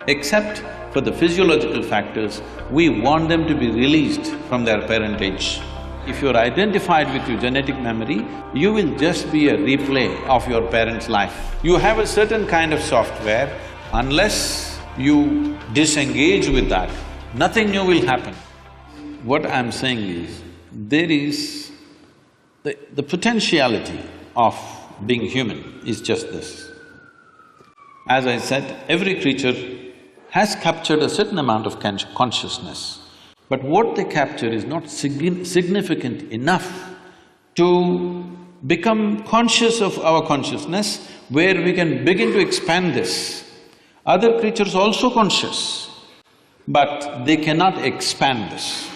Except for the physiological factors, we want them to be released from their parentage. If you're identified with your genetic memory, you will just be a replay of your parents' life. You have a certain kind of software, unless you disengage with that, nothing new will happen. What I'm saying is, there is… the potentiality of being human is just this. As I said, every creature has captured a certain amount of consciousness, but what they capture is not significant enough to become conscious of our consciousness, where we can begin to expand this. Other creatures also conscious, but they cannot expand this.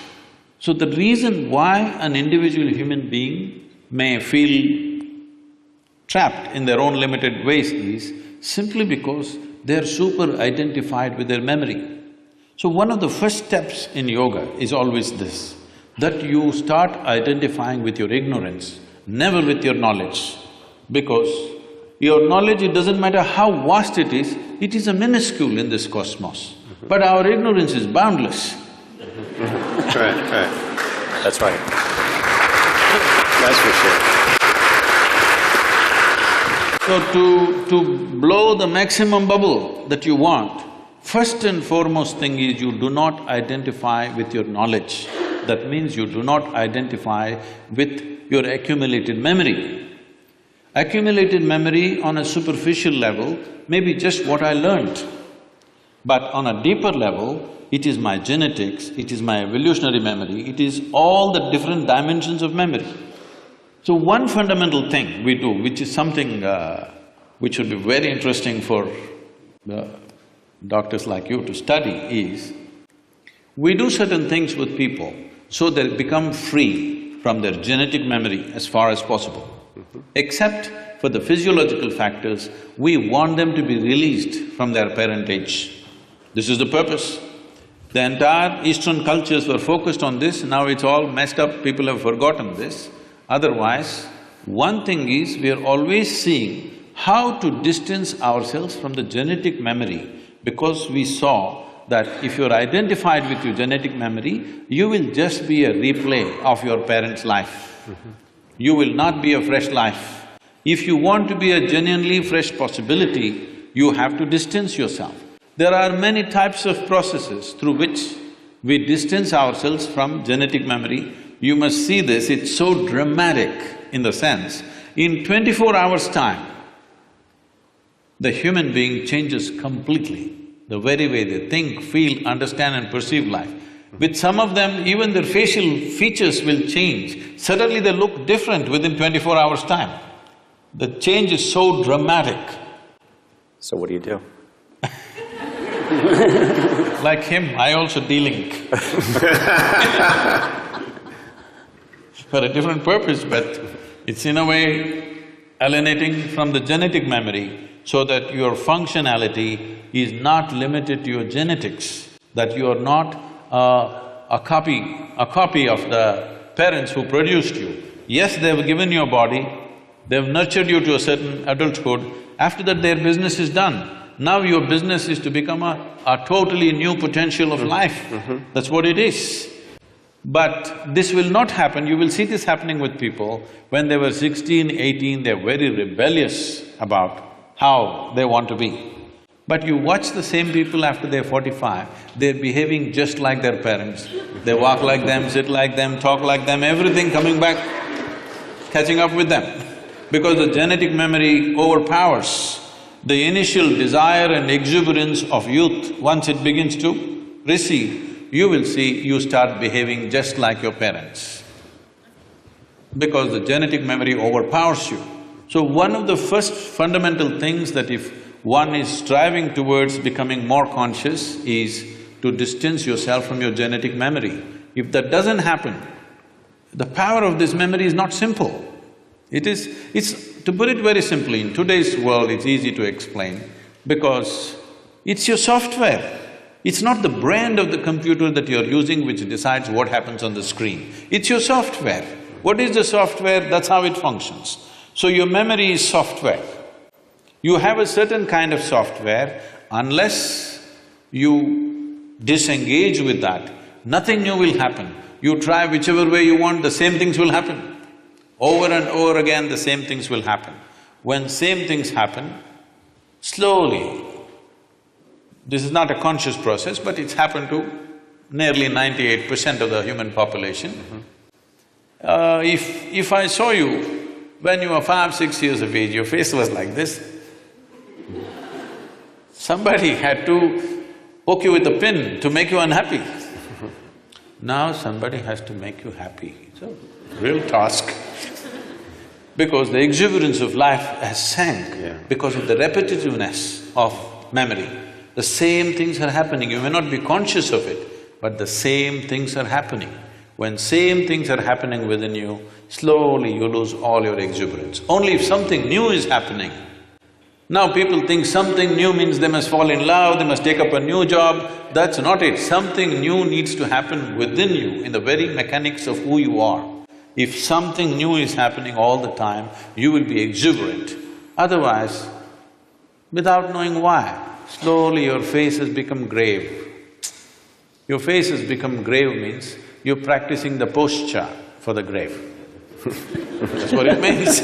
So the reason why an individual human being may feel trapped in their own limited ways is simply because they're super identified with their memory. So one of the first steps in yoga is always this, that you start identifying with your ignorance, never with your knowledge. Because your knowledge, it doesn't matter how vast it is a minuscule in this cosmos. But our ignorance is boundless. Right. That's right. That's for sure. So to blow the maximum bubble that you want, first and foremost thing is you do not identify with your knowledge. That means you do not identify with your accumulated memory. Accumulated memory on a superficial level may be just what I learned, but on a deeper level, it is my genetics, it is my evolutionary memory, it is all the different dimensions of memory. So one fundamental thing we do, which is something which would be very interesting for doctors like you to study, is we do certain things with people so they become free from their genetic memory as far as possible. Except for the physiological factors, we want them to be released from their parentage. This is the purpose. The entire Eastern cultures were focused on this, now it's all messed up, people have forgotten this. Otherwise, one thing is, we are always seeing how to distance ourselves from the genetic memory, because we saw that if you're identified with your genetic memory, you will just be a replay of your parents' life. You will not be a fresh life. If you want to be a genuinely fresh possibility, you have to distance yourself. There are many types of processes through which we distance ourselves from genetic memory. You must see this, it's so dramatic in the sense, in 24 hours' time, the human being changes completely, the very way they think, feel, understand and perceive life. With some of them, even their facial features will change. Suddenly they look different within 24 hours' time. The change is so dramatic. So what do you do? Like him, I also de-link. For a different purpose, but it's in a way alienating from the genetic memory so that your functionality is not limited to your genetics, that you are not a copy of the parents who produced you. Yes, they've given you a body, they've nurtured you to a certain adulthood, after that their business is done. Now your business is to become a totally new potential of life. That's what it is. But this will not happen, you will see this happening with people. When they were 16, 18, they're very rebellious about how they want to be. But you watch the same people after they're 45, they're behaving just like their parents. They walk like them, sit like them, talk like them, everything coming back, catching up with them. Because the genetic memory overpowers the initial desire and exuberance of youth. Once it begins to recede, you will see you start behaving just like your parents, because the genetic memory overpowers you. So one of the first fundamental things that if one is striving towards becoming more conscious is to distance yourself from your genetic memory. If that doesn't happen, the power of this memory is not simple. To put it very simply, in today's world it's easy to explain because it's your software. It's not the brand of the computer that you're using which decides what happens on the screen. It's your software. What is the software? That's how it functions. So your memory is software. You have a certain kind of software, unless you disengage with that, nothing new will happen. You try whichever way you want, the same things will happen. Over and over again, the same things will happen. When same things happen, slowly, this is not a conscious process, but it's happened to nearly 98% of the human population. If I saw you when you were 5, 6 years of age, your face was like this, somebody had to poke you with a pin to make you unhappy. Now somebody has to make you happy. It's a real task. Because the exuberance of life has sank because of the repetitiveness of memory. The same things are happening, you may not be conscious of it, but the same things are happening. When same things are happening within you, slowly you lose all your exuberance. Only if something new is happening. Now people think something new means they must fall in love, they must take up a new job. That's not it. Something new needs to happen within you, in the very mechanics of who you are. If something new is happening all the time, you will be exuberant. Otherwise, without knowing why, slowly your face has become grave. Your face has become grave means you're practicing the posture for the grave. That's what it means.